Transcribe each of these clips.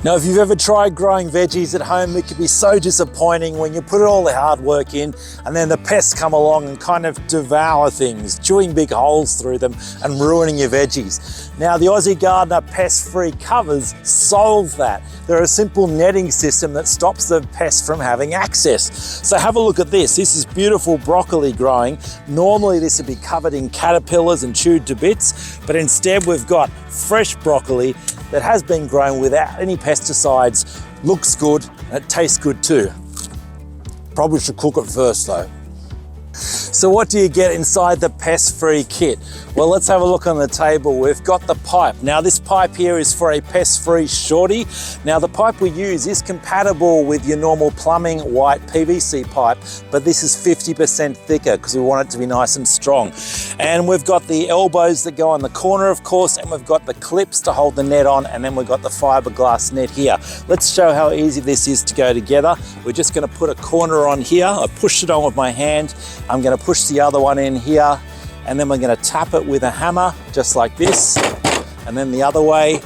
Now, if you've ever tried growing veggies at home, it can be so disappointing when you put all the hard work in and then the pests come along and kind of devour things, chewing big holes through them and ruining your veggies. Now, the Aussie Gardener Pest-Free covers solve that. They're a simple netting system that stops the pests from having access. So have a look at this. This is beautiful broccoli growing. Normally this would be covered in caterpillars and chewed to bits, but instead we've got fresh broccoli that has been grown without any pesticides, looks good, and it tastes good too. Probably should cook it first though. So what do you get inside the Pest-Free kit? Well, let's have a look on the table. We've got the pipe. Now this pipe here is for a Pest-Free shorty. Now the pipe we use is compatible with your normal plumbing white PVC pipe, but this is 50% thicker because we want it to be nice and strong. And we've got the elbows that go on the corner, of course, and we've got the clips to hold the net on, and then we've got the fiberglass net here. Let's show how easy this is to go together. We're just going to put a corner on here. I push it on with my hand. I'm going to push the other one in here, and then we're going to tap it with a hammer just like this, and then the other way.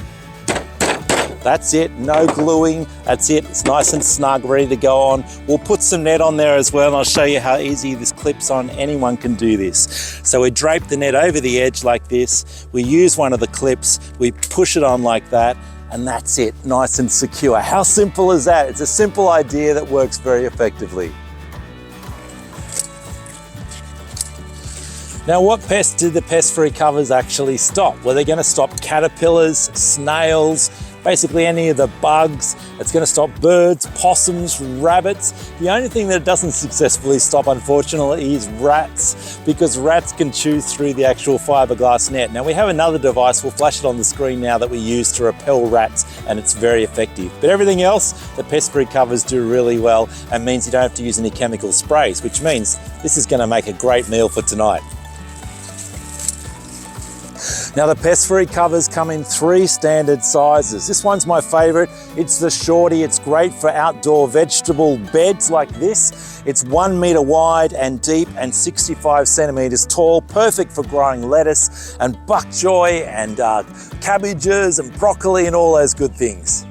That's it, no gluing, that's it. It's nice and snug, ready to go on. We'll put some net on there as well, and I'll show you how easy this clips on. Anyone can do this. So we drape the net over the edge like this, we use one of the clips, we push it on like that, and that's it, nice and secure. How simple is that? It's a simple idea that works very effectively. Now, what pests do the Pest-Free covers actually stop? Well, they're going to stop caterpillars, snails, basically any of the bugs. It's going to stop birds, possums, rabbits. The only thing that it doesn't successfully stop, unfortunately, is rats, because rats can chew through the actual fiberglass net. Now, we have another device, we'll flash it on the screen now, that we use to repel rats, and it's very effective. But everything else, the Pest-Free covers do really well, and means you don't have to use any chemical sprays, which means this is going to make a great meal for tonight. Now the Pest-Free covers come in 3 standard sizes. This one's my favorite. It's the shorty. It's great for outdoor vegetable beds like this. It's 1 meter wide and deep and 65 centimeters tall. Perfect for growing lettuce and bok choy and cabbages and broccoli and all those good things.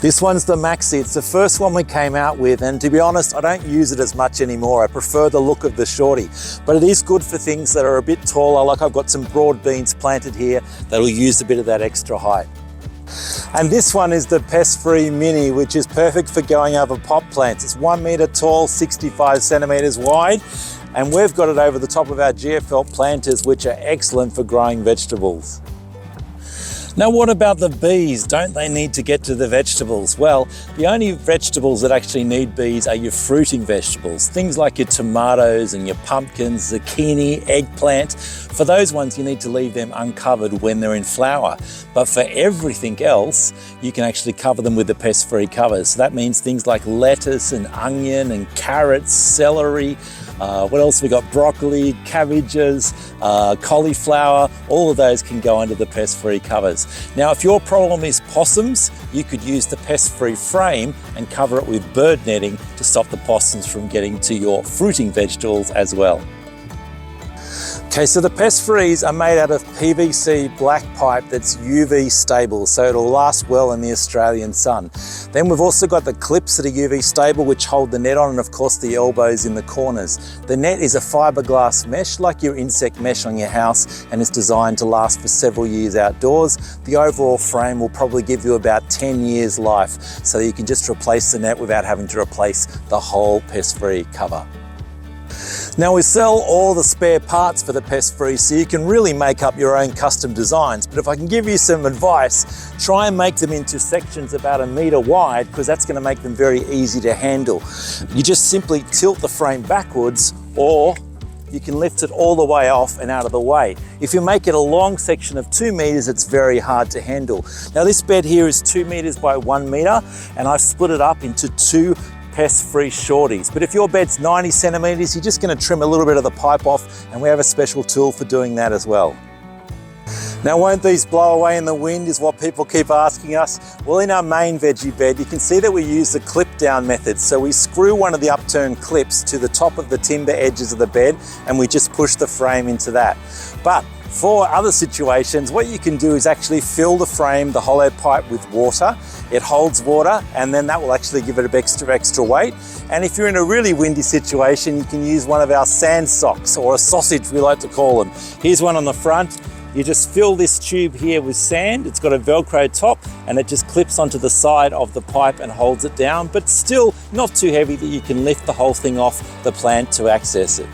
This one's the Maxi. It's the first one we came out with, and to be honest, I don't use it as much anymore. I prefer the look of the shorty, but it is good for things that are a bit taller, like I've got some broad beans planted here that'll use a bit of that extra height. And this one is the Pest-Free Mini, which is perfect for going over pot plants. It's 1 meter tall, 65 centimeters wide, and we've got it over the top of our GFL planters, which are excellent for growing vegetables. Now, what about the bees? Don't they need to get to the vegetables? Well, the only vegetables that actually need bees are your fruiting vegetables. Things like your tomatoes and your pumpkins, zucchini, eggplant. For those ones, you need to leave them uncovered when they're in flower. But for everything else, you can actually cover them with the Pest-Free covers. So that means things like lettuce and onion and carrots, celery. What else we got? Broccoli, cabbages, cauliflower, all of those can go under the Pest-Free covers. Now, if your problem is possums, you could use the Pest-Free frame and cover it with bird netting to stop the possums from getting to your fruiting vegetables as well. Okay, so the Pest-Frees are made out of PVC black pipe that's UV stable, so it'll last well in the Australian sun. Then we've also got the clips that are UV stable, which hold the net on, and of course the elbows in the corners. The net is a fiberglass mesh, like your insect mesh on your house, and it's designed to last for several years outdoors. The overall frame will probably give you about 10 years life, so you can just replace the net without having to replace the whole Pest-Free cover. Now, we sell all the spare parts for the Pest-Free, so you can really make up your own custom designs. But if I can give you some advice, try and make them into sections about 1 meter wide, because that's going to make them very easy to handle. You just simply tilt the frame backwards, or you can lift it all the way off and out of the way. If you make it a long section of 2 meters, it's very hard to handle. Now, this bed here is 2 meters by 1 meter, and I've split it up into 2 Pest-Free shorties. But if your bed's 90 centimeters, you're just going to trim a little bit of the pipe off, and we have a special tool for doing that as well. Now, won't these blow away in the wind, is what people keep asking us. Well, in our main veggie bed, you can see that we use the clip down method. So we screw one of the upturned clips to the top of the timber edges of the bed, and we just push the frame into that. But For other situations, what you can do is actually fill the frame, the hollow pipe, with water. It holds water, and then that will actually give it a extra weight. And if you're in a really windy situation, you can use one of our sand socks, or a sausage we like to call them. Here's one on the front. You just fill this tube here with sand. It's got a Velcro top, and it just clips onto the side of the pipe and holds it down, but still not too heavy that you can lift the whole thing off the plant to access it.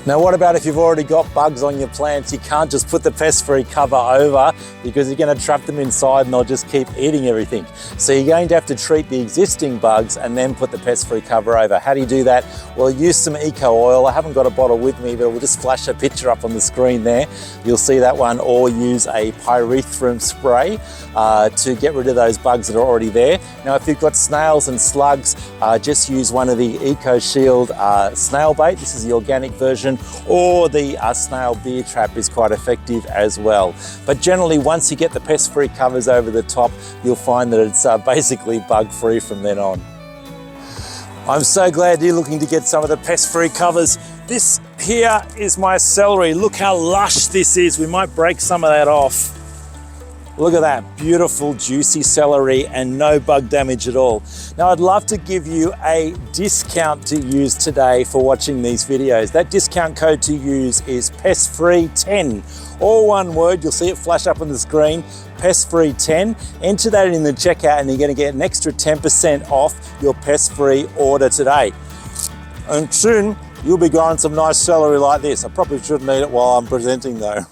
Now, what about if you've already got bugs on your plants? You can't just put the pest-free cover over, because you're going to trap them inside and they'll just keep eating everything. So you're going to have to treat the existing bugs and then put the pest-free cover over. How do you do that? Well, use some eco oil. I haven't got a bottle with me, but we'll just flash a picture up on the screen there. You'll see that one, or use a pyrethrum spray to get rid of those bugs that are already there. Now, if you've got snails and slugs, just use one of the Eco Shield snail bait. This is the organic version, or the snail beer trap is quite effective as well. But generally, once you get the pest-free covers over the top, you'll find that it's basically bug-free from then on. I'm so glad you're looking to get some of the pest-free covers. This here is my celery. Look how lush this is. We might break some of that off. Look at that, beautiful juicy celery and no bug damage at all. Now, I'd love to give you a discount to use today for watching these videos. That discount code to use is Pestfree10. All one word, you'll see it flash up on the screen, Pestfree10. Enter that in the checkout and you're gonna get an extra 10% off your Pestfree order today. And soon, you'll be growing some nice celery like this. I probably shouldn't eat it while I'm presenting though.